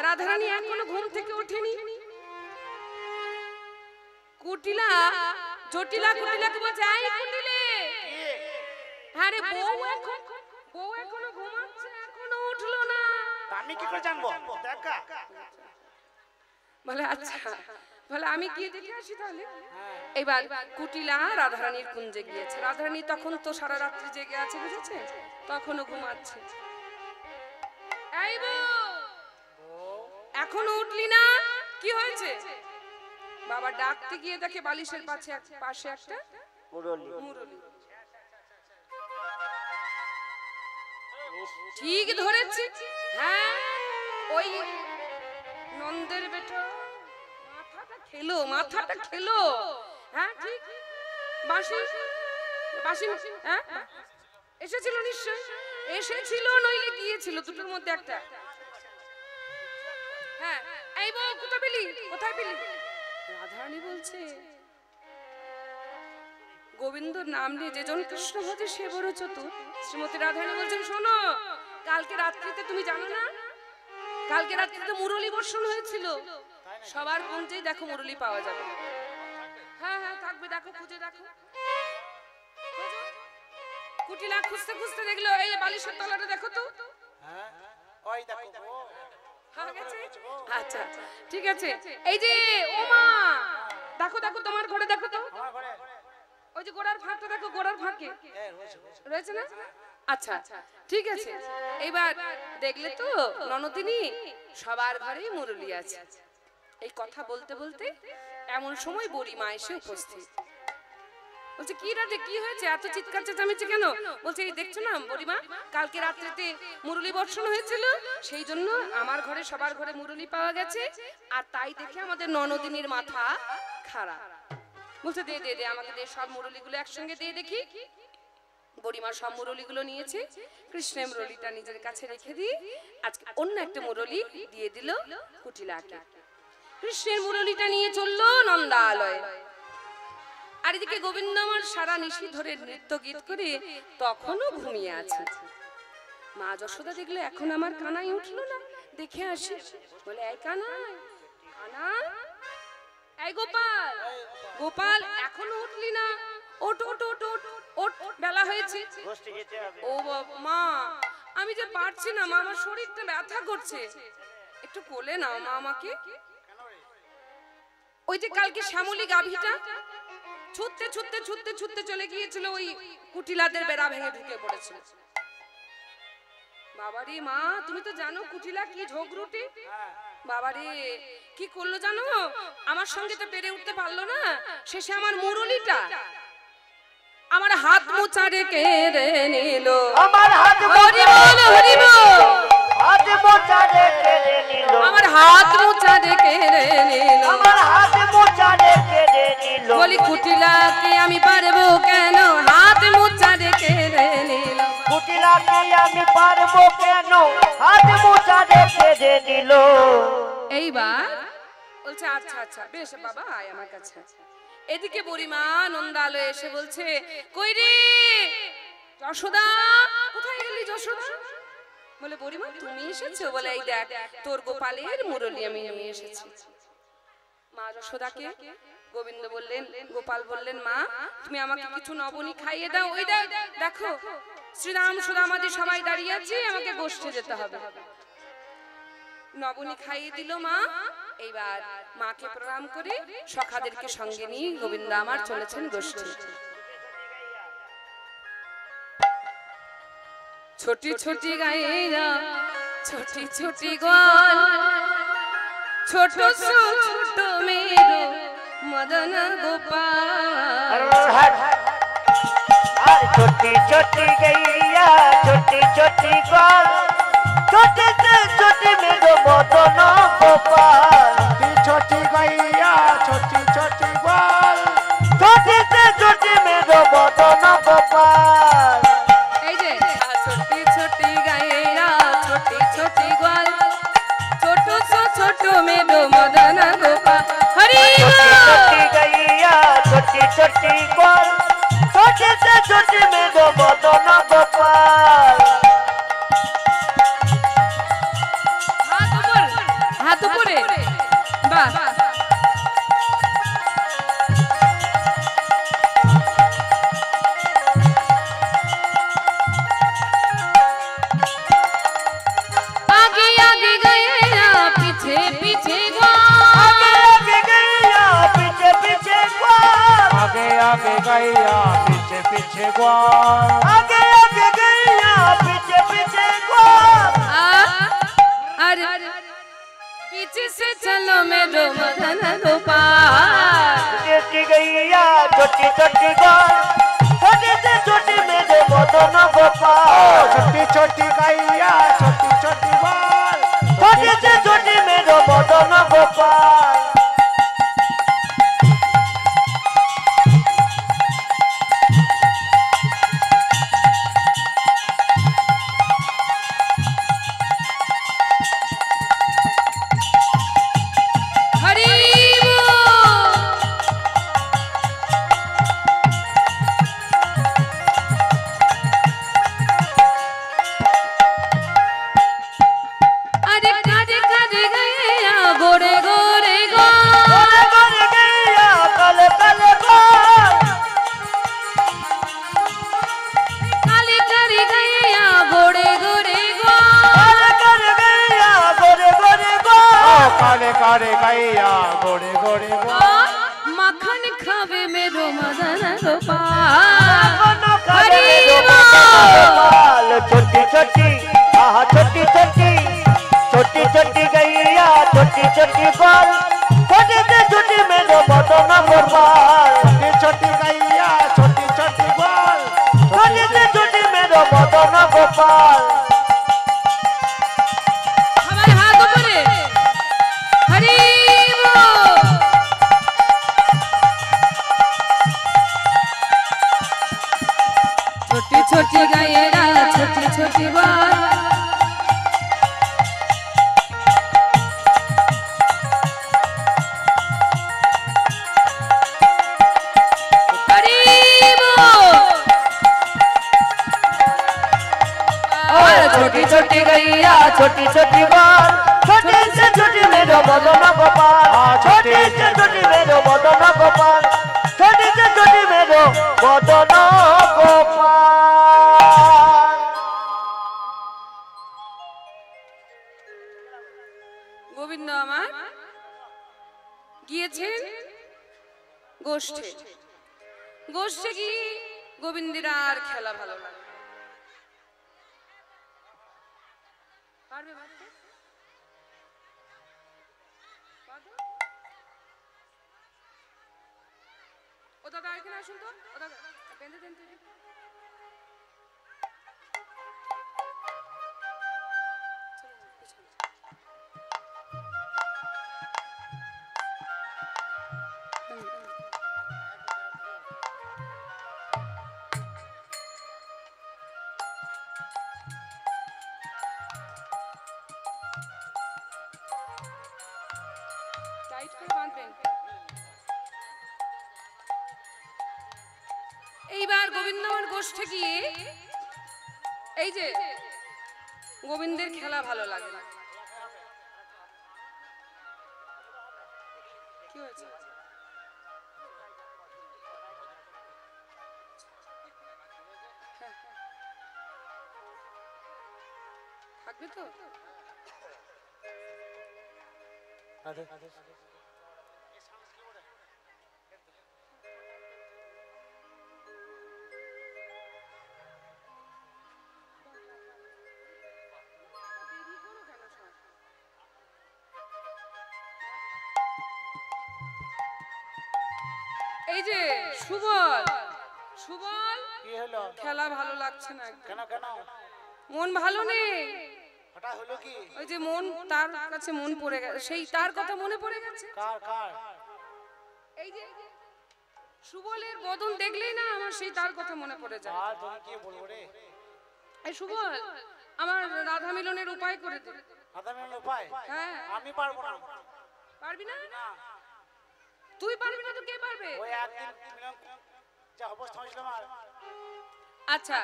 রাধারানী এখনো ঘুম থেকে ওঠেনি। কুটিলা জটিলা কুটিলাকে বলছে, আই কুটিলে, হ্যাঁ রে বউ এখনো ঘুমাচ্ছে, এখনো উঠলো না। আমি কি করে জানবো? দেখা বলে আচ্ছা, বলে আমি গিয়ে দেখে আসি তাহলে। এবার কুটিলা রাধারানীর কুঞ্জে গিয়েছে। রাধারানী তখন তো সারা রাত্রি জেগে আছে, বুঝেছে, তখনও ঘুমাচ্ছে। এই বউ, এখনো উঠলি না, কি হয়েছে? বাবা ডাকতে গিয়ে দেখে বালিশের পাশে একটা মুরলি। ঠিক ধরেছি, হ্যাঁ ওই নন্দের বেটা মাথাটা খেলো। হ্যাঁ ঠিক, বাঁশি হ্যাঁ এসেছিল, নিশ্চয় এসেছিল, নইলে গিয়েছিল, দুটোর মধ্যে একটা। হ্যাঁ এই বউ কোথায় পেলি? রাধারানী বলছে, গোবিন্দর নাম নিয়ে যেজন কৃষ্ণ ভজে সে বড় চতুর। শ্রীমতী রাধারানী বলছেন, শোনো, কালকে রাত্রিতে তুমি জানো না, কালকে রাত্রিতে মুরলী বর্ষণ হয়েছিল। সবার কুঞ্জেই দেখো মুরলী পাওয়া যাবে। হ্যাঁ হ্যাঁ থাকবে, দেখো, খুঁজে দেখো। কুটিলা খুঁজতে খুঁজতে দেখলো, এই বালিশের তলাটা দেখো তো। হ্যাঁ ওই দেখো। আচ্ছা ঠিক আছে, এই যে ও মা, দেখো তোমার ঘরে দেখো তো, ওই যে গোড়ার ফাঁকটা দেখো, গোড়ার ফাঁকে রয়েছে না? আচ্ছা ঠিক আছে, এইবার দেখলে তো ননদিনী সবার ঘরেই মুরলী আছে। এই কথা বলতে বলতে এমন সময় বুড়িমা এসে উপস্থিত। বলছে, কি রাতে কি হয়েছে, এত চিৎকার চেঁচামেচি কেন? বলছে, এই দেখছো না বুড়িমা, কালকে রাত্রিতে মুরলী বর্ষণ হয়েছিল, সেই জন্য আমার ঘরে সবার ঘরে মুরলী পাওয়া গেছে, আর তাই দেখে আমাদের ননদিনীর মাথা খারাপ। বলছে, দে আমাকে দে, সব মুরলীগুলো একসঙ্গে দিয়ে দেখি। বুড়িমা সব মুরলীগুলো নিয়েছে, কৃষ্ণের মুরলীটা নিজের কাছে রেখে দিয়ে আজকে অন্য একটা মুরলী দিয়ে দিল কুটিলাকে। কৃষ্ণের মুরলীটা নিয়ে চললো নন্দালয়। আর এদিকে গোবিন্দ আমার সারা নিশি ধরে নৃত্য গীত করে তখনও ঘুমিয়ে আছে। মা যশোদা দেখলো এখন আমার কানাই উঠলো না, দেখে আসি। বলে, এই কানাই, এই গোপাল এখনো উঠলি না, ওঠ, বেলা হয়েছে। ও মা, আমি যে পারছি না মা, আমার শরীরটা ব্যথা করছে, একটু কোলে নাও মা আমাকে। ওই যে কালকে শ্যামলী গাভীটা ছুটতে চলে গিয়েছিল, ওই কুটিলাদের বেড়া ভেঙে ঢুকে পড়েছিল। বাবারে মা, তুমি তো জানো কুটিলা কি ঝগড়ুটে। বাবারে কি করলো জানো, আমার সঙ্গে তো পেরে উঠতে পারলো না, শেষে আমার মুরলীটা আমার হাত মোচারে কেড়ে নিল। আমার হাত মোচারে কেড়ে নিল। বলি, কুটিলাকে আমি পারবো কেন, হাত মোচারে কেড়ে নিল। কুটিলাকে আমি পারবো কেন, হাত মোচারে কেড়ে নিল। এইবার বলছে, আচ্ছা বেশ বাবা, আয় আমার কাছে। এদিকে বুড়িমা নন্দালয়ে এসে বলছে, কই রে যশোদা, কোথায় গেলি যশোদা? বলে, বুড়িমা তুমি এসেছো? বলে, এই দেখ তোর গোপালের মুরলী আমি নিয়ে এসেছি। মা যশোদাকে গোপাল বললেন, মা তুমি আমাকে কিছু নবনী খাইয়ে দাও। ওই দেখো শ্রীরাম সুদামাদি সবাই দাঁড়িয়ে আছে, আমাকে গোষ্ঠে যেতে হবে। নবনী খাইয়ে দিল মা। এইবার মাকে প্রণাম করে সখাদেরকে সঙ্গে নিয়ে গোবিন্দ আমার চলেছেন গোষ্ঠী। ছোটি ছোটি গায়েরা, ছোটি গোল, ছোট ছোট মেরো মদন গোপাল। छोटी छोटी गैया, छोटी छोटी गोल, छोटे से छोटे मेरो मदन गोपाल। छोटी गैया, छोटी छोटी गोल, छोटे से छोटे मेरो मदन गोपाल। এই যে ছোটি ছোটি গায়েরা, ছোটি গোল, ছোট মেরো মদন গোপাল। হরি छोटी गैया, छोटी गोल, छोटे से छोटे मेरो मदन गोपाल। বাহ आगे आगे गया पीछे पीछे आगे आगे गैया पीछे पीछे ग्वाल आगे आगे गैया पीछे पीछे ग्वाल आगे आगे गैया पीछे पीछे ग्वाल अरे पीछे से चलो मेरे मदन गोपाल छोटी गैया छोटी छोटी ग्वाल छोटी से छोटी मेरे मदन गोपाल छोटी छोटी गैया छोटी छोटी ग्वाल छोटी से छोटी मेरे मदन गोपाल हरि अरे कारे कारे गया गोरे गोरे गो गोरे गोरे गैया काले काले ग्वाल काली काली गया गोरे गोरे गो काले काले गैया गोरे गोरे ग्वाल काले काले गैया गोरे गोरे ग्वाल मखन खावे मेरो मदन गोपाल हरी छोटी छोटी आहा छोटी छोटी छोटी छोटी गैया छोटी छोटी ग्वाल छोटी से छोटी मेरे मदन गोपाल छोटी छोटी गैया छोटी छोटी ग्वाल छोटी से छोटी मेरे मदन गोपाल हमारे हाथ ऊपर हरि छोटी छोटी गैया छोटी छोटी बात छोटी छोटी गैया छोटी छोटी ग्वाल छोटी से छोटी मेरे मदन गोपाल छोटी से छोटी मेरे मदन गोपाल छोटी से छोटी मेरे मदन गोपाल গোবিন্দ আমার গিয়েছেন গোষ্ঠে গোষ্ঠে গিয়ে গোবিন্দের আর খেলা ভালো লাগে পারবে বাঁধতে? বাঁধো। ও দাদা এখানে আসুন তো ও দাদা বেঁধে দেন তো এদিকে। চলুন, পিছনে। টাইট করে বাঁধবেন। এইবার গোবিন্দমার গোষ্ঠে গিয়ে এই যে গোবিন্দের খেলা ভালো লাগে না কি হয়েছে হ্যাঁ, হ্যাঁ। থাকবে তো এই যে সুবল সুবল কি হলো খেলা ভালো লাগছে না একদম। কেন কেন মন ভালো নেই হঠাৎ হলো কি ওই যে মন তার কাছে মন পড়ে গেছে সেই তার কথা মনে পড়ে গেছে কার কার এই যে সুবলের বদন দেখলেই না আমার সেই তার কথা মনে পড়ে যায় আর তুমি কি বলবো রে এই সুবল আমার রাধা মিলনের উপায় করে দে আদা মেন উপায় হ্যাঁ আমি পারবো না পারবি না তুই পারবি না তো কে পারবে ওই একদিন মিলন যা অবস্থা হয়েছিল আমার আচ্ছা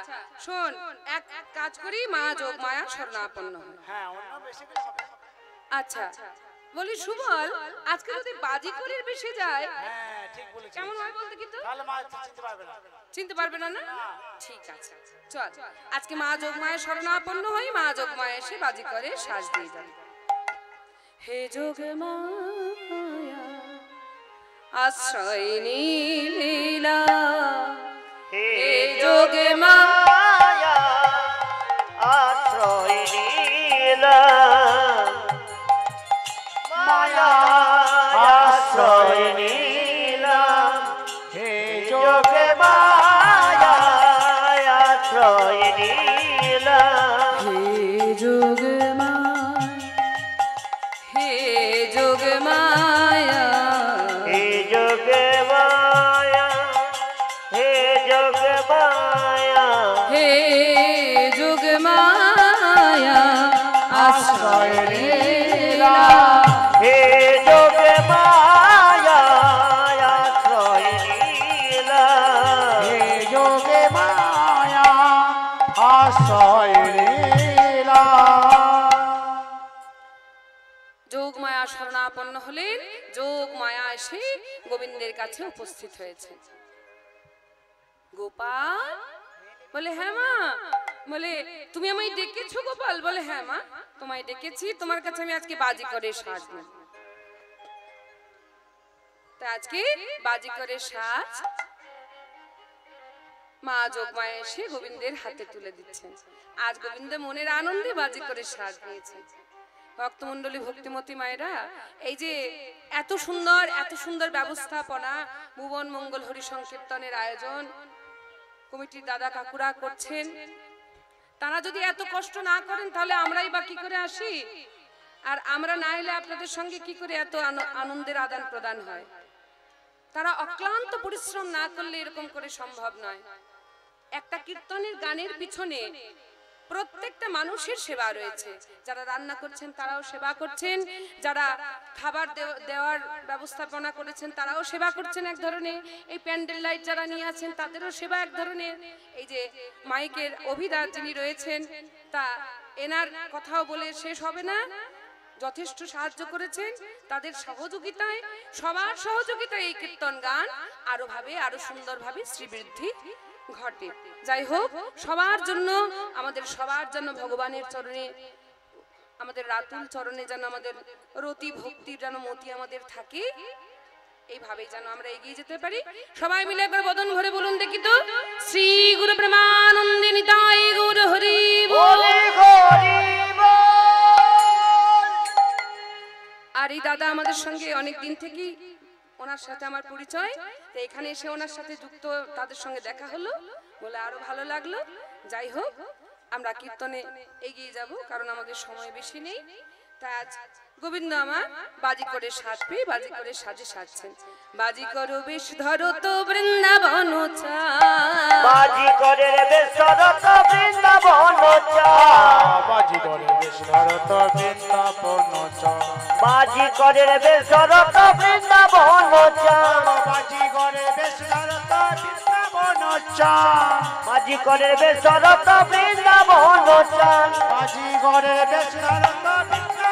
শোন এক এক কাজ করি মা যোগ মায়া শরণাপন্ন হয় হ্যাঁ অন্য বেশি করে হবে আচ্ছা বলি সুবল, আজকে যদি বাজি করে বেশে যায় হ্যাঁ ঠিক বলেছিস কেমন হয় বলতে কি তো? তাহলে মা চিনতে পারবে না চিনতে পারবে না না? ঠিক আছে, চল আজকে মা যোগমায়ের শরণাপন্ন হই, মা যোগমায়া এসে বাজি করে সাজ দিয়ে যাবে। হে যোগমায়া আশ্রয় নীলা, হে যোগমায়া আশ্রয় নীলা, মায়া আশ্রয় নীলা, হে যোগে মায়া আশ্রয় নীলা, হে যোগমায়া, হে যোগমায়া, হে যোগে মায়া, হে যোগে মায়া, হে যোগমায়া আশ্রয় লীলা, হে যোগে মায়া আশ্রয় নীলা, হে যোগে মায়া আশ্রয় লীলা। যোগমায়া শরণাপন্ন হলেন, যোগমায়া এসে গোবিন্দের কাছে উপস্থিত হয়েছে। গোপাল বলে হ্যাঁ মা, বলে তুমি আমায় ডেকেছো গোপাল? বলে হ্যাঁ মা, তোমায় ডেকেছি, তোমার কাছে আমি আজকে বাজি করে সাজ নেব। তা আজকে বাজি করে সাজ মা যোগমায়া এসে গোবিন্দের হাতে তুলে দিচ্ছেন। আজ গোবিন্দ মনের আনন্দে বাজি করে সাজ নিয়েছে। ভক্তমণ্ডলী ভক্তিমতী মায়েরা, এই যে এত সুন্দর ব্যবস্থাপনা, ভুবন মঙ্গল হরি সংকীর্তনের আয়োজন কমিটির দাদা কাকুরা করছেন, তারা যদি এত কষ্ট না করেন তাহলে আমরাই বা কি করে আসি? আর আমরা না এলে আপনাদের সঙ্গে কি করে এত আনন্দের আদান প্রদান হয়? তারা অক্লান্ত পরিশ্রম না করলে এরকম করে সম্ভব নয়। একটা কীর্তনের গানের পিছনে প্রত্যেকটা মানুষের সেবা রয়েছে। যারা রান্না করছেন তারাও সেবা করছেন, যারা খাবার দেওয়ার ব্যবস্থাপনা করেছেন তারাও সেবা করছেন এক ধরনের, এই প্যান্ডেল লাইট যারা নিয়ে আছেন তাদেরও সেবা এক ধরনের, এই যে মাইকের অভিদার যিনি রয়েছেন তা এনার কথাও বলে শেষ হবে না, যথেষ্ট সাহায্য করেছেন। তাদের সহযোগিতায়, সবার সহযোগিতায় এই কীর্তন গান আরো সুন্দরভাবে শ্রীবৃদ্ধি ঘটে। যাই হোক, সবার জন্য, আমাদের সবার জন্য ভগবানের চরণে, আমাদের রাতুল চরণে যেন আমাদের রতি ভক্তির যেন মতি আমাদের থাকে, এইভাবেই যেন আমরা এগিয়ে যেতে পারি। সবাই মিলে একবার বদন ভরে বলুন দেখি তো, শ্রী গুরু প্রেমানন্দে নিতাই গৌর হরি বল। আর এই দাদা আমাদের সঙ্গে অনেক দিন থেকেই, ওনার সাথে আমার পরিচয়, তো এখানে এসে ওনার সাথে যুক্ত, তাদের সঙ্গে দেখা হলো বলে আরো ভালো লাগলো। যাই হোক, আমরা কীর্তনে এগিয়ে যাব, কারণ আমাদের সময় বেশি নেই। তাই আজ গোবিন্দ আমার বাজি করে সাজ পেয়ে বাজি করে সাজে সাজছেন। বাজি করো বেশ ধরো তো বৃন্দাবন বাজি করে বেশ ধরো তো বৃন্দাবন, বাজি করে বেশ ধরো তো বৃন্দাবন, বাজি করে বেশ ধরো তো বৃন্দাবন, বাজি করে বেশ ধরো তো বৃন্দাবন, বাজি করে বেশ ধরো তো বৃন্দাবন, বাজি করে বেশ ধরো তো বৃন্দাবন,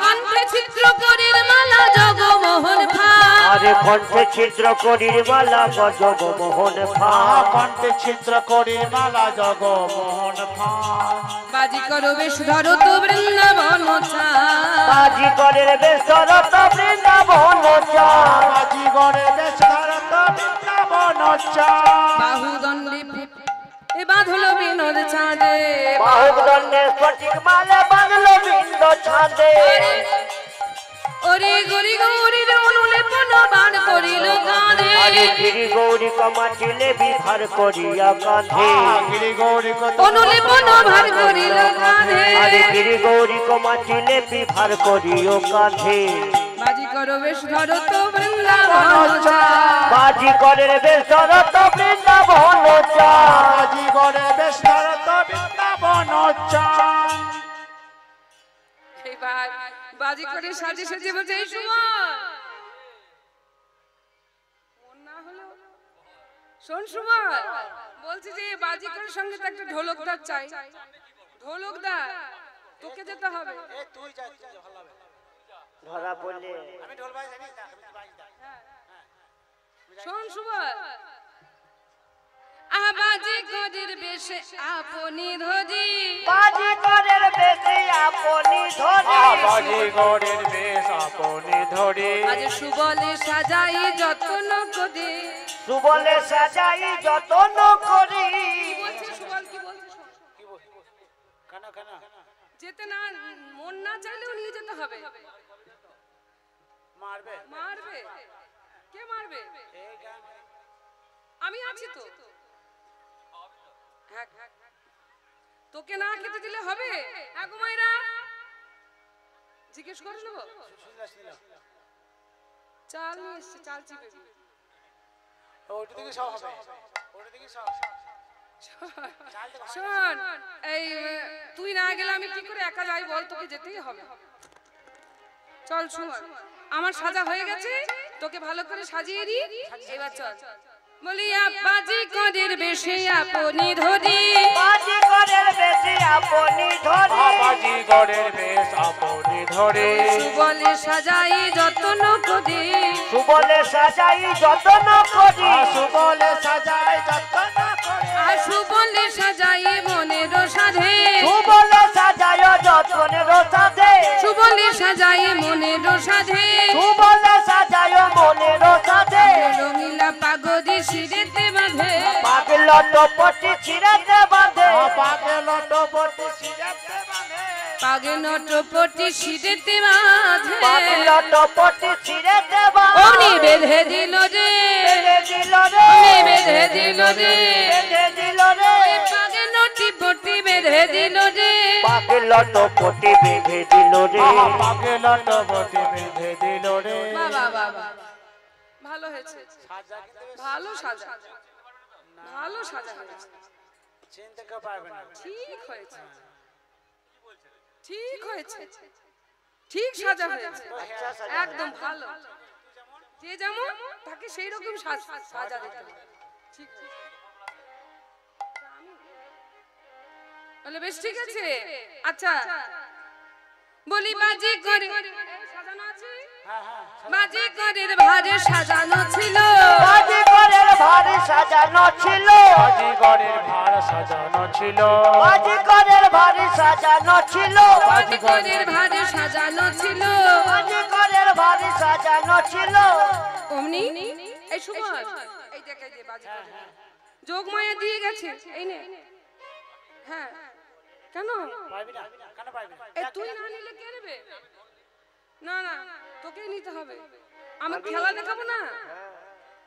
কণ্ঠে ছিদ্র করির মালা জগমোহন ভাই, আরে কণ্ঠে ছিদ্র করির মালা জগমোহন ভাই, কণ্ঠে ছিদ্র করি মালা জগমোহন ভাই, বাজি করো বেশ ধরো তো বৃন্দাবন বাজি করে বেশ ধরো তো বৃন্দাবন, বাজি করে বেশ ধরো তো বৃন্দাবন, বাহুদণ্ডে এ বাঁধলো বিনোদ চাঁদে, বাহুদণ্ডে স্ফটিক মালা বাঁধলো বিন্দ ছাদে, ওরে গরি গৌরীর অনুলেপন বাণ করিল কাঁধে, আরে গিরি গৌরী কমাটিলে বিভার করিয়া কাঁধে, গিরি গৌরী অনুলেপন ভার করিল কাঁধে, আরে গিরি গৌরী কমাটিলে বিভার করিও কাঁধে, বাজি করো বেশ ধরো তো বৃন্দাবন বাজি করে বেশ ধরো তো বৃন্দাবন, বাজি করে বেশ ধরো তো বৃন্দাবন, এবার বাজি করে সাজে সাজে বলছে এই সময় মন না হলো শোন সময় বলছি যে বাজি করে সঙ্গে তো একটা ঢোলকদার চাই, ঢোলকদার তোকে যেতে হবে, ধরা পড়লে আমি ঢোল বাজাই জানি না আমি বাজাই শোন সুবল আবাজি গদির বেশে আপনি ধরি বাজি করের বেশি আপনি ধরি বাজি গড়ের বেশ আপনি ধরি আজ সুবলে সাজাই যত্ন করি সুবলে সাজাই যতন করি বলছে সুবল কি বলছে শোন। কি বল কানা কানা যেতে না মন না চাইলেও নিয়ে যেতে হবে মারবে মারবে কে মারবে এই গান আমি আছি তো হ্যাঁ, তোকে না খেতে দিলে হবে হ্যাঁ গো মাইরা জিজ্ঞেস করে নেবো শুনলা চাল নিয়ে এসছে চাল চিপে ওটা থেকে সব হবে ওটা থেকে সব শোন এই তুই না গেলে আমি কি করে একা যাই বল তোকে যেতেই হবে চল শোন আমার সাজা হয়ে গেছে তোকে ভালো করে সাজিয়ে দি এবার চল বলি বাজি কদের বেশে আপনি ধরি বাজি করের বেশি আপনি ধরি বাজি গড়ের বেশ আপনি ধরে সুবলে সাজাই যত্ন করি সুবলে সাজাই যতন করি সুবলে সাজায় যত্ন করে আর সুবলে সাজাই মনের সাধে সুবলে সাজাই যতনের সাথে সুবলে সাজাই মনের সাধে সুবলে সাজাই মনের সাথে রঙিলা পাগদি শিরেতে বাঁধে পাগল টপটি ছিড়াতে বাঁধে পাকে লটপটি সিজাতে মানে পাগে নটপটি শিরেতে বাঁধে পাগল টপটি ছিড়াতে বাঁধে অমনি বেঁধে দিল রে বেঁধে দিল রে অমনি বেঁধে দিল রে বেঁধে দিল রে পাগে নটিপটি বেঁধে দিল রে পাগল টপটি বেঁধে দিল রে পাকে লটপটি বেঁধে দিল রে বাবা বাবা ভালো হয়েছে সাজা কিন্তু বেশ ভালো সাজা ভালো সাজা হয়েছে চিনতে কেউ পারবে না ঠিক হয়েছে ঠিক হয়েছে ঠিক সাজা হয়েছে একদম ভালো যে যেমন তাকে সেই রকম সাজা দিতে হবে ঠিক আছে। বলে বেশ ঠিক আছে আচ্ছা বলি বাজি করে সাজানো আছে হ্যাঁ হ্যাঁ বাজি করের ভারে সাজানো ছিল বাজি করের ভারী সাজানো ছিল বাজি গড়ের ভার সাজানো ছিল বাজি করের ভারী সাজানো ছিল বাজি করের ভারে সাজানো ছিল বাজি করের ভারী সাজানো ছিল অমনি এই সুমন এই দেখ এই যে বাজি করে যোগমায়া দিয়ে গেছে এই নে হ্যাঁ কেন পারবি না কেন পারবি না এই তুই না নিলে কে নেবে না না তোকেই নিতে হবে আমি খেলা দেখাবো না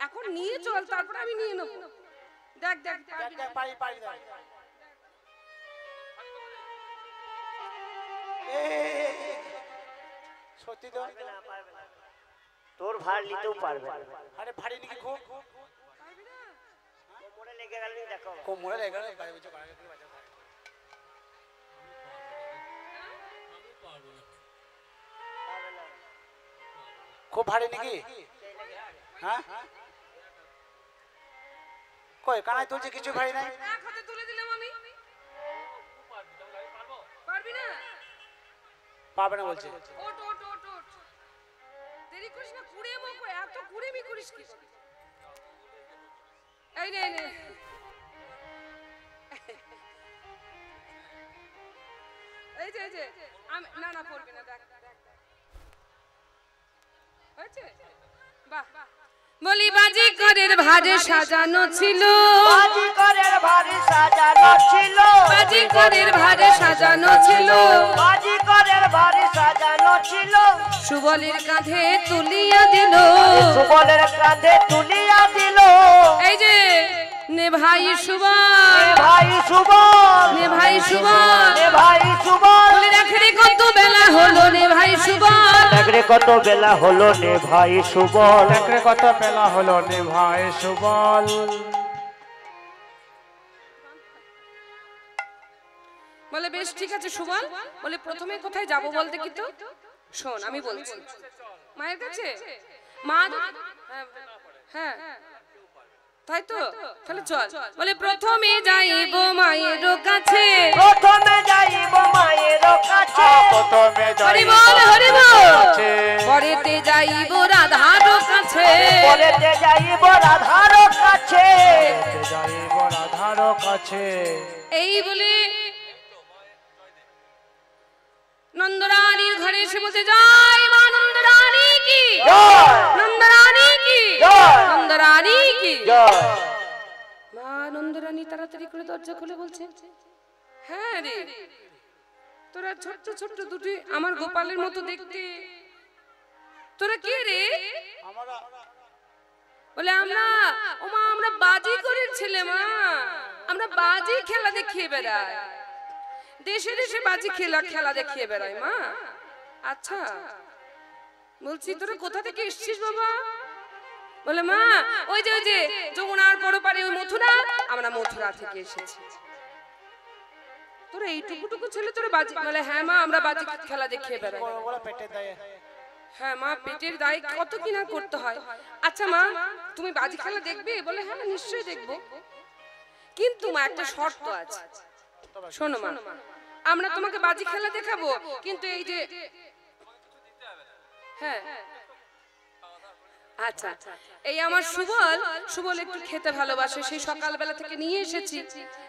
এখন নিয়ে চল তারপর আমি নিয়ে নেব দেখ দেখ পারবি না। পারি পারি দেখ সত্যি তো তোর ভার নিতেও পারবে না। আরে ভারী নাকি খুব কোমরে লেগে গেল দেখো কোমরে লেগে গেল গায়ে বুঝে গায়ে করে বাজাও খুব ভারী নাকি হ্যাঁ কই কানাই তুলছে কিছু ভারী নাই এক হাতে তুলে দিলাম আমি পারবি না পাবে না বলছে ওট ওট ওট ওট দেরি করিস না কুড়ে মুখ এত কুড়েমি করিস কি এই নে নে এই যে আমি না না পড়বি না দেখ হয়েছে বাহ বলি বাজি করের ভারে সাজানো ছিল বাজি করের ভারী সাজানো ছিল বাজি করের ভারে সাজানো ছিল বাজি করের ভারী সাজানো ছিল সুবলের কাঁধে তুলিয়া দিল সুবলের কাঁধে তুলিয়া দিল এই যে নে ভাই সুবল এ ভাই সুবল নে ভাই সুবল এ ভাই সুবল বলে রাখে রে কত বেলা হলো নে ভাই সুবল দেখরে কত বেলা হলো নে ভাই সুবল দেখরে কত বেলা হলো নে ভাই সুবল বলে বেশ ঠিক আছে সুবল বলে প্রথমে কোথায় যাব বলতে কি তো শোন আমি বলছি মায়ের কাছে মা হ্যাঁ তাই তো তাহলে চল বলে প্রথমে যাইব মায়ের কাছে প্রথমে যাইব মায়ের কাছে প্রথমে হরি যাই বল হরি বল কাছে পরেতে যাইব রাধার কাছে পরেতে যাইব রাধার কাছে যাইব রাধার কাছে। এই বলে নন্দরানীর ঘরে এসে বলতে যাই মা নন্দরানী কি জয় নন্দরানী কি জয় নন্দরানী কি জয় মা নন্দরানী তাড়াতাড়ি করে দরজা খুলে বলছে হ্যাঁ রে তোরা ছোট্ট ছোট্ট দুটি আমার গোপালের মতো দেখতে তোরা কে রে বলে আমরা ও মা আমরা বাজি করের ছেলে মা আমরা বাজি খেলা দেখিয়ে বেড়াই দেশে দেশে বাজি খেলা দেখিয়ে বেড়াই মা আচ্ছা বলছি তোরা কোথা থেকে এসেছিস বাবা বলে মা ওই যে যমুনার পরপারে ওই মথুরা আমরা মথুরা থেকে এসেছি তোরা এইটুকুটুকু ছেলে তোরা বাজি বলে হ্যাঁ মা আমরা বাজি খেলা দেখিয়ে বেড়াই হ্যাঁ মা পেটের দায় কত কিনা করতে হয় আচ্ছা মা তুমি বাজি খেলা দেখবে বলে হ্যাঁ নিশ্চয়ই দেখবো কিন্তু মা একটা শর্ত আছে শোনো মা আমরা তোমাকে বাজি খেলা দেখাবো কিন্তু এই যে হ্যাঁ আচ্ছা এই আমার সুবল একটু খেতে ভালোবাসে সেই সকালবেলা থেকে নিয়ে এসেছি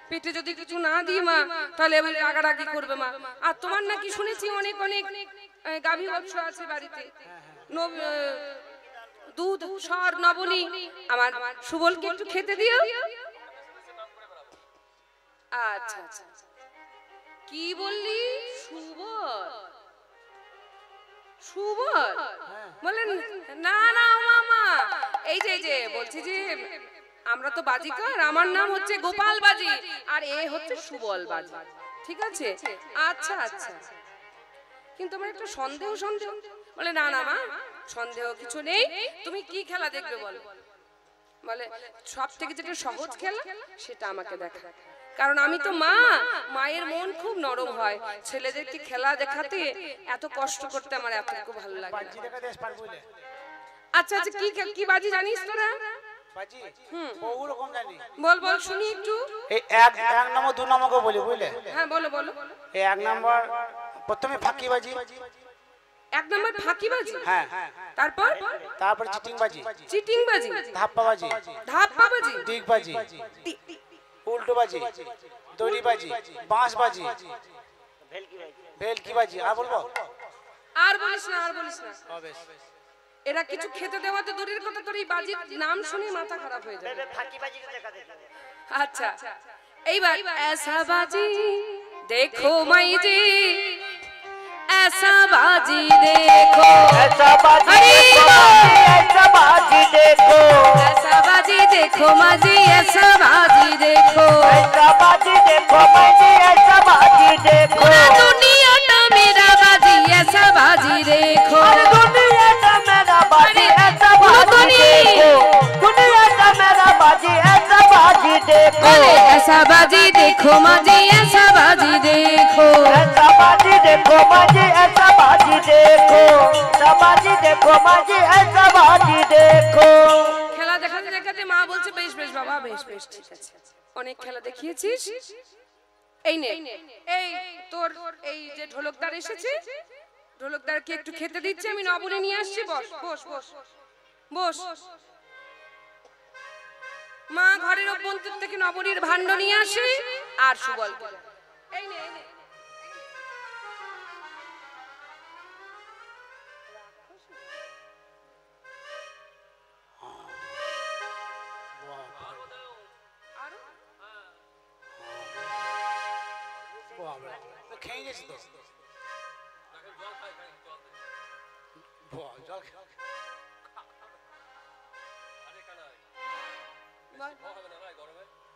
পেটে যদি কিছু না দিই মা তাহলে এবার রাগারাগি করবে মা আর তোমার নাকি শুনেছি অনেক অনেক গাভী বৎস আছে বাড়িতে দুধ সর নবনী আমার সুবলকে একটু খেতে দিও আচ্ছা আচ্ছা কি বললি সুবল সুবল বলেন না না মামা এই যে বলছি যে আমরা তো বাজিকার আমার নাম হচ্ছে গোপাল বাজি আর এ হচ্ছে সুবল বাজি ঠিক আছে আচ্ছা আচ্ছা কিন্তু আমার একটা সন্দেহ বলে না না মা সন্দেহ কিছু নেই তুমি কি খেলা দেখবে বলো বলে সব থেকে যেটা সহজ খেলা সেটা আমাকে দেখা কারণ আমি তো মায়ের মন খুব নরম হয় ছেলেদেরকে খেলা দেখাতে এত কষ্ট করতে আমার এত খুব ভালো লাগে আচ্ছা আচ্ছা কি বাজি জানিস তোরা বাজি বহু রকম জানি বল শুনি একটু এই এক নম্বর দুই নম্বরকে বলি বুঝলে হ্যাঁ বলো এই এক নম্বর প্রথমে ফাঁকি বাজি এক নম্বর ফাঁকি বাজি হ্যাঁ তারপর চিটিং বাজি ধাপ্পা বাজি ডিগ বাজি উল্টো বাজি দড়ি বাজি বাঁশ বাজি ভেলকি বাজি আর বলবো আর বলিস না এরা কিছু খেতে দেওয়া তো দূরের কথা তোর এই বাজির নাম শুনে মাথা খারাপ হয়ে যাবে আচ্ছা এইবার ऐसा बाजी देखो माई जी ऐसा बाजी देखो ऐसा बाजी देखो ऐसा बाजी देखो माँ जी ऐसा बाजी देखो ऐसा बाजी देखो माँ जी ऐसा बाजी देखो पूरा दुनिया का मेरा बाजी ऐसा बाजी देखो दुनिया का मेरा बाजी ऐसा बाजी देखो दुनिया का मेरा बाजी ऐसा बाजी देखो ऐसा बाजी देखो माँ जी ऐसा बाजी देखो ऐसा बाजी देखो माँ जी ऐसा बाजी देखो ऐसा बाजी देखो माँ जी ऐसा बाजी देखो খেলা দেখাতে মা বলছে বেশ বাবা বেশ ঠিক আছে অনেক খেলা দেখিয়েছিস এই নে এই তোর এই যে ঢোলকদার এসেছে ঢোলকদারকে একটু খেতে দিচ্ছি আমি নবনী নিয়ে আসছি বস মা ঘরের অভ্যন্তর থেকে নবনীর ভাণ্ড নিয়ে আসে আর সুবল এই নে খেয়ে গেছি তো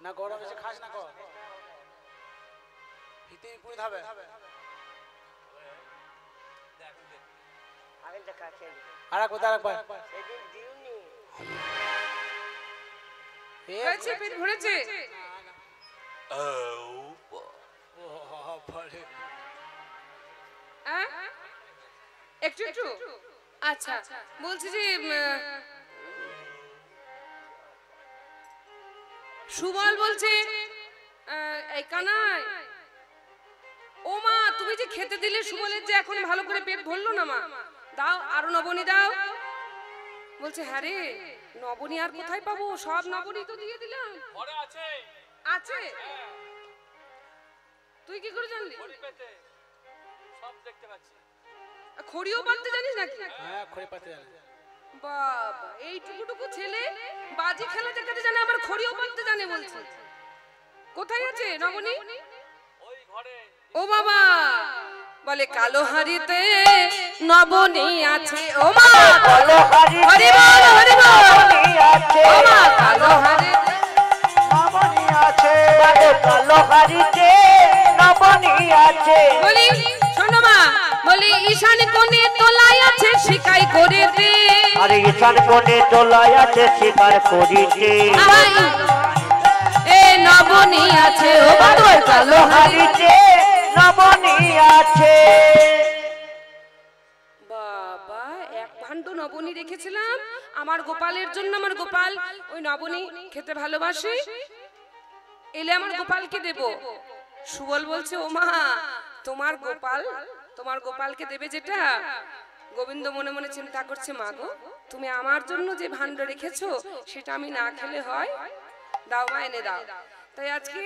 না গরম এসে খাস না কর হিতে পুরি খাবে আর একবার হয়েছে পেট ভরেছে একটু আচ্ছা বলছি যে সুবল বলছে এই কানাই ও মা তুমি যে খেতে দিলে সুবলের যে এখন ভালো করে পেট ভরলো না মা দাও আরো নবনী দাও। বলছে হ্যাঁ রে নবনী আর কোথায় পাবো, সব নবনী তো দিয়ে দিলাম। ঘরে আছে। আছে? তুই কি করে জানলি? খড়ি পেতে সব দেখতে পাচ্ছি। খড়িও পাততে জানিস নাকি? হ্যাঁ খড়ি পাতে জানে। বাবা এইটুকুটুকু ছেলে বাজি খেলা দেখাতে জানে, আবার খড়িও পাততে জানে বলছে। কোথায় আছে নবনী? ওই ঘরে। ও বাবা বলে কালো হাড়িতে নবনী আছে। ও মা কালো হাড়িতে হরি বল হরি বল। নবনী আছে। ও মা কালো হাড়িতে নবনী আছে। বলে কালো হাড়িতে নবনী আছে। বলি শোনো মা, বলি ঈশান কোণে তোলায় আছে শিকাই করে দে। আরে ঈশান কোণে তোলায় আছে শিকার করিতে। আই এ নবনী আছে। ও বাবা কালো হাড়িতে নবনী আছে। বাবা এক ভাণ্ড নবনী রেখেছিলাম আমার গোপালের জন্য। আমার গোপাল ওই নবনী খেতে ভালোবাসে, এলে আমার গোপালকে দেব। সুবল বলছে ও মা তোমার গোপালকে দেবে যেটা। গোবিন্দ মনে মনে চিন্তা করছে মা গো তুমি আমার জন্য যে ভাণ্ড রেখেছো সেটা আমি না খেলে হয়? দাও মা এনে দাও। তাই আজকে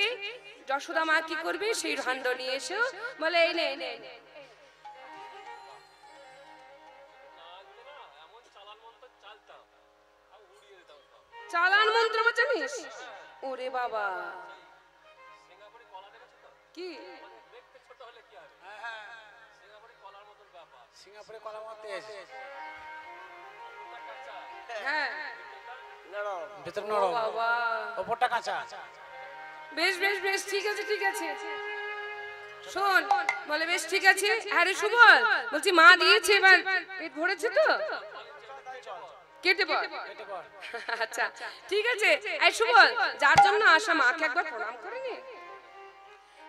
যশোদা মা কি করবে, সেই ভাণ্ড নিয়ে এসো। বলে এই নে নে নে। চালান মন্ত্র আমার জানিস? ওরে বাবা কি সিঙ্গাপুরে কলা মতে আছে। হ্যাঁ ভিতর ও নরম, বাবা ওপরটা কাঁচা। বেশ বেশ বেশ ঠিক আছে ঠিক আছে। শোন বলে বেশ ঠিক আছে। আরে সুবল বলছি মা দিয়েছে, এবার পেট ভরেছে তো কেটে পড়। আচ্ছা ঠিক আছে। এই সুবল যার জন্য আসা মাকে একবার প্রণাম করে নে।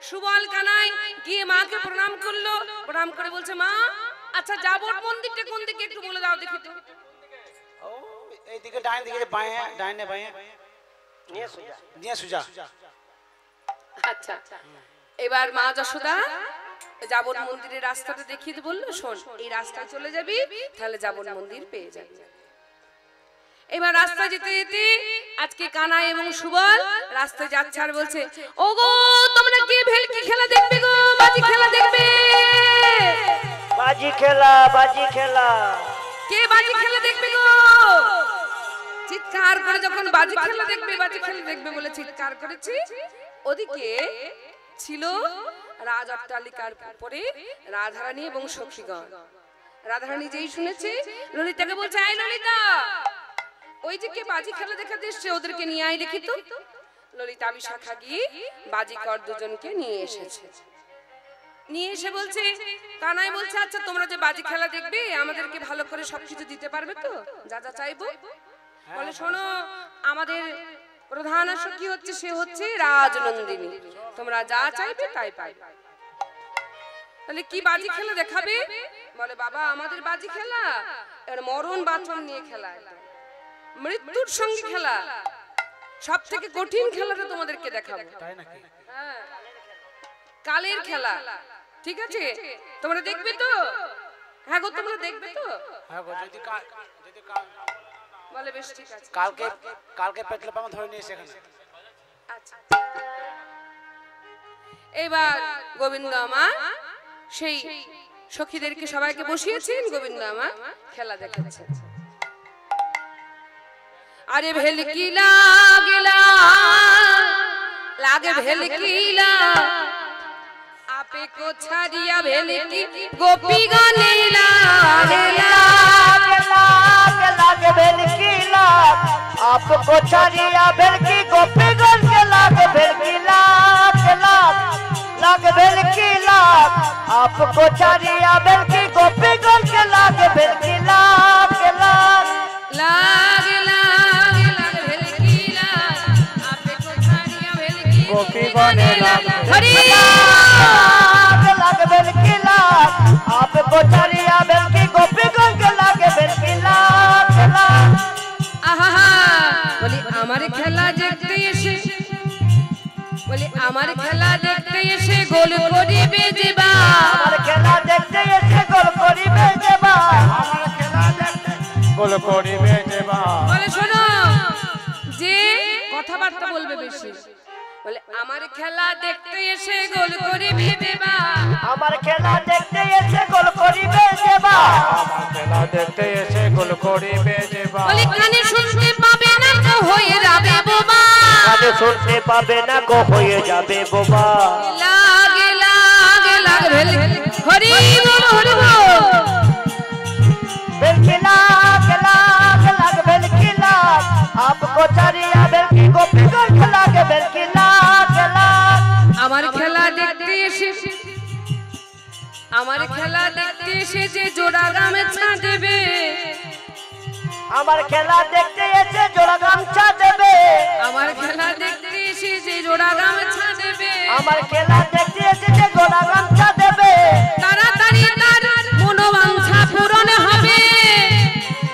সুবল কানাই গিয়ে মাকে প্রণাম করলো। প্রণাম করে বলছে মা আচ্ছা যাবট মন্দিরটা কোন দিকে একটু বলে দাও দেখি তো। ও এইদিকে ডাইন দিকে বাঁয়ে, ডাইনে বাঁয়ে নিয়ে সুজা। আচ্ছা এবার মা যশোদা যাবট মন্দিরের রাস্তাটা দেখিয়ে বললো শোন এই রাস্তায় চলে যাবি তাহলে যাবট মন্দির পেয়ে যাবি। এবার রাস্তায় যেতে যেতে আজকে কানাই এবং সুবল রাস্তায় যাচ্ছে আর বলছে ওগো তোমরা কি ভেলকি খেলা দেখবে গো, বাজি খেলা দেখবে? বাজি খেলা বাজি খেলা। কে বাজি খেলা দেখবে গো? চিৎকার করে যখন বাজি খেলা দেখবে বলে চিৎকার করেছি, ওদিকে ছিল রাজ অট্টালিকার পরে রাধারানী এবং সখীগণ। রাধারানী যেই শুনেছে ললিতাকে বলছে আই ললিতা ওই যে কে বাজি খেলা দেখাতে এসছে ওদেরকে নিয়ে আই দেখি তো। ললিতা বিশাখা গিয়ে বাজিকর দুজনকে নিয়ে এসেছে। নিয়ে এসে বলছে কানাই বলছে আচ্ছা তোমরা যে বাজি খেলা দেখবে আমাদেরকে ভালো করে সবকিছু দিতে পারবে তো, যা যা চাইবো? বলে শোনো আমাদের প্রধান সখী হচ্ছে সে হচ্ছে রাজনন্দিনী, তোমরা যা চাইবে তাই পাইবে। তাহলে কি বাজি খেলা দেখাবে? বলে বাবা আমাদের বাজি খেলা এর মরণ বাঁচন নিয়ে খেলা, মৃত্যুর সঙ্গে খেলা, সব থেকে কঠিন খেলাটা তোমাদেরকে দেখাবো। তাই নাকি? হ্যাঁ কালের খেলা, ঠিক আছে তোমরা দেখবে তো? হ্যাঁ গো তোমরা দেখবে তো? হ্যাঁ গো যদি বলে বেশ ঠিক আছে। কালকে পেটলে পামা ধরে নিয়ে এসে এখানে। আচ্ছা এবার গোবিন্দ আমা সেই সখীদেরকে সবাইকে বসিয়েছেন, গোবিন্দ আমা খেলা দেখাচ্ছেন। আরে ভেলকিলা গেলা লাগে ভেলকিলা আপে কো ছাড়িয়া ভেলকি গোপী গানে লাগেলা लागे भेलकी लाग आपको छड़िया भेलकी गोपी गल के लागे भेलकी लाग लागे भेलकी लाग आपको छड़िया भेलकी गोपी गल के लागे भेलकी लाग लागे लागे लागे भेलकी लाग आपे को छाड़िया भेलकी गोपी गने लागे हरि लागे भेलकी लाग आपको छड़िया भेलकी गोपी गल के लागे भेलकी लाग আহা বলি আমার খেলা দেখতে এসে, বলি আমার খেলা দেখতে এসে গোল করিবে যেবা, আমার খেলা দেখতে এসে গোল করিবে যেবা, আমার করিবে দেবা বলে শোনো যে কথাবার্তা বলবে বেশি বলে আমার খেলা দেখতে এসে গোল করিবে দেবা আমার খেলা দেখতে এসে গোল করিবে দেবা আমার খেলা দেখতে এসে গোল করিবে দেবা বলে কানে শুনতে পাবে না তো হয়ে যাবে বোবা কানে শুনতে পাবে না গো হয়ে যাবে বোবা লাগে লাগে লাগে ভেল হরি বল হরি বল बेलकिला गला गला बेलकिला आपको चारिया बेलकी को पिघल खला के बेलकिला गला আমার খেলা দেখতে এসে আমার খেলা দেখতে এসে যে জোড়া গামছা দেবে আমার খেলা দেখতে এসে জোড়া গামছা দেবে আমার খেলা দেখতে এসে যে জোড়া গামছা দেবে আমার খেলা দেখতে এসে যে জোড়া গামছা দেবে তাড়াতাড়ি তার মনোবাঞ্ছা পূরণ হবে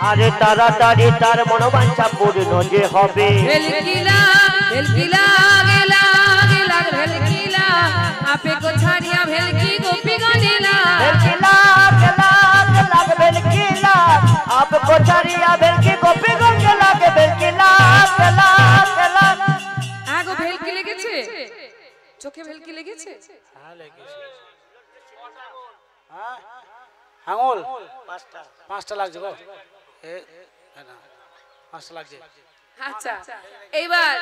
আরে তাড়াতাড়ি তার মনোবাঞ্ছা পূর্ণ যে হবে ভেলকিলা ভেলকিলা গেলা গেলা ভেলকিলা আপে কো ছাড়িয়া ভেলকি গোপী গনিলা बेलकिला गला गला बेलकिला आपको चारिया बेलकी को पिघल खला के बेलकिला गला गला আগো ভেলকি লেগেছে চোখে ভেলকি লেগেছে হ্যাঁ লেগেছে হ্যাঁ আঙুল পাঁচটা লাগছে গো এ না পাঁচটা লাগছে আচ্ছা এইবার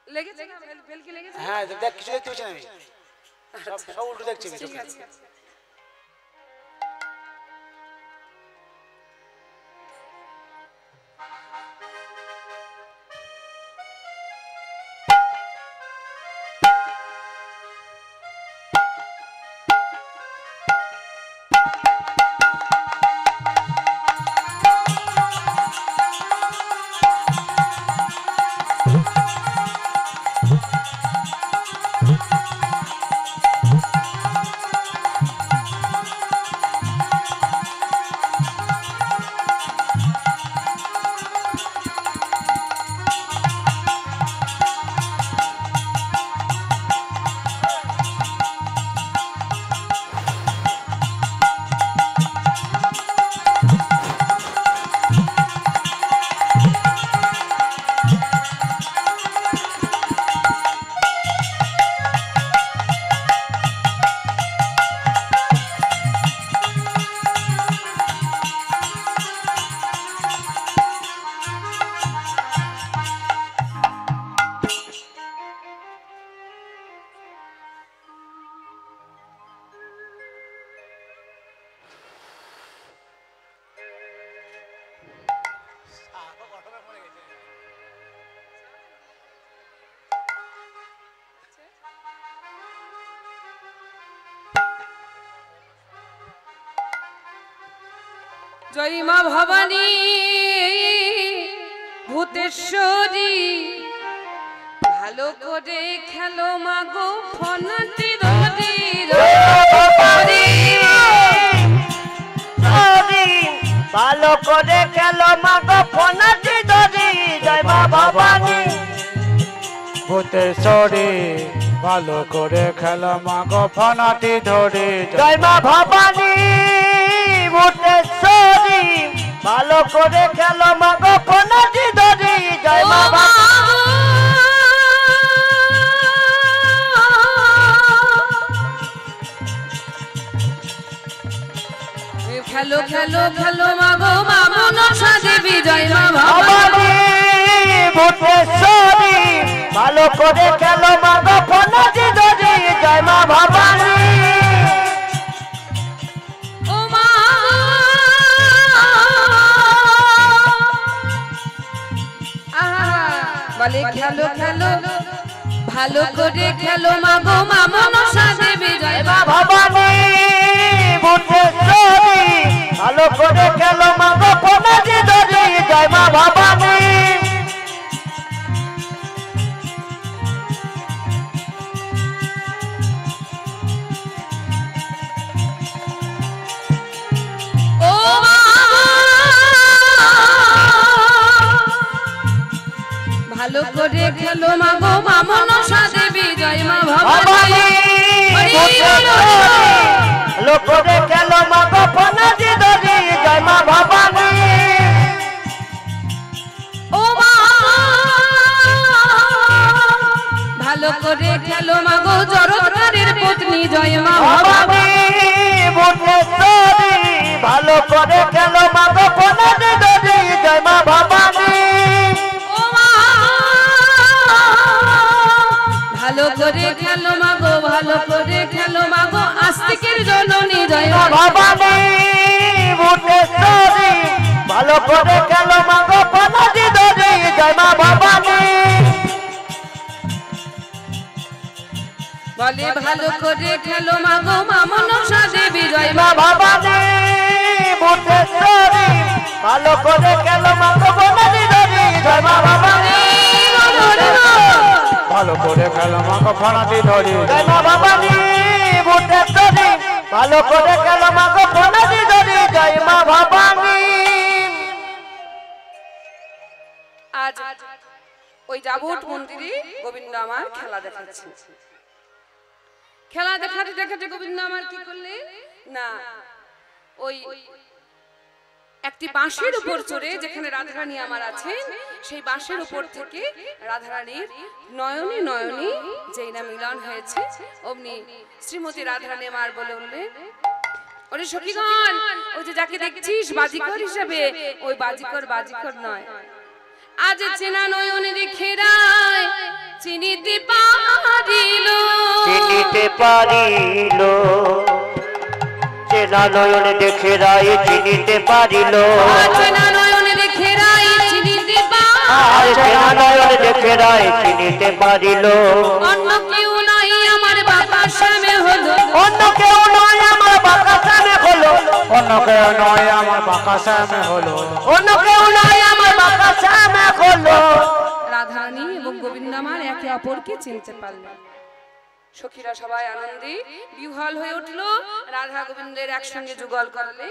লেগেছে না ভেলকি লেগেছে হ্যাঁ দেখ কিছু দেখতে পাচ্ছি না আমি সব উল্টো দেখছি আমি ঠিক আছে জয় মা ভবানী ভূতেশ্বরী ভালো করে খেলো মা গো ফনাতি রদি ভালো করে খেলো মা গো ফনাতি দরি জয় মা ভবানী ভূতেশ্বরী ভালো করে খেলা মা গো ফনাটি ধরে জয় মা ভবানী ভূতেশ্বরী ভালো করে খেলো মা গো ফনাতি দরি জয় মা ভবানী খেলো খেলো খেলো মা গো মা মনসা দেবী জয় মা ভবানী ভবানী ভূতেশ্বরী ভালো করে খেলো মা গো ফনাতি দরি জয় মা ভবানী ও মা বলে খেলো খেলো ভালো করে খেলো মা গো মা মনসা দেবী জয় মা ভবানী ভূতেশ্বরী ভালো করে খেলো মা গো ফনাতি দরি জয় মা ভবানী ও মা ভালো করে খেলো মা গো মা মনসা দেবী জয় মা ভবানী ভালো করে খেলো মা গো ফনাতি দরি জয় মা ভবানী করে খেলো মাগো জরৎকারের পত্নী জয় মা ভবানী ভুবনেশ্বরী ভালো করে খেলো মাগো বনদে দরি জয় মা ভবানী ও মা ভালো করে খেলো মাগো ভালো করে খেলো মাগো আস্তিকের জননী জয় মা ভবানী ভুবনেশ্বরী ভালো করে খেলো মাগো বনদে দরি জয় মা ভবানী বলে ভালো করে খেলো মাগো মা মনসা দেবী জয় মা মা ভবানী ভুবনেশ্বরী ভালো করে খেলো মাগো বনদে দরি জয় মা ভবানী ভালো করে খেলো মাকে ফোনাতে ধরি জয় মা ভবানী ভুবনেশ্বরী ভালো করে খেলো মাগো বনদে দরি জয় মা ভবানী আজ ওই যাবট মন্দিরে গোবিন্দ আমার খেলা দেখাচ্ছে খেলা দেখাতে দেখাতে গোবিন্দ আমার কি করলে না ওই একটি বাঁশের উপর চড়ে যেখানে রাধারানী আমার আছেন সেই বাঁশের উপর থেকে রাধারানীর নয়নে নয়নে যেই না মিলন হয়েছে অমনি শ্রীমতী রাধারানী আমার বলে উঠলেন ওরে সখীগণ ওই যে যাকে দেখছিস বাজিকর হিসেবে ওই বাজিকর নয় আজ চেনা নয়নে দেখে রায় চিনিতে পারিল চেনা নয়নে দেখে রায় চিনিতে পারিল চেনা নয়নে দেখে রায় চিনিতে চেনা নয়নে দেখে রায় চিনিতে পারিল অন্য কেউ নাই আমার বাবা সামনে হলো অন্য কেউ নয় আমার বাঁকা সামনে হলো অন্য কেউ নয় আমার বাঁকা সামনে হলো অন্য কেউ নয় আমার বাঁকা সামনে হলো রাধারানী এবং গোবিন্দ আমার একে অপরকে চিনতে পারলেন সখীরা সবাই আনন্দে বিহ্বল হয়ে উঠলো রাধা গোবিন্দের একসঙ্গে যুগল করলে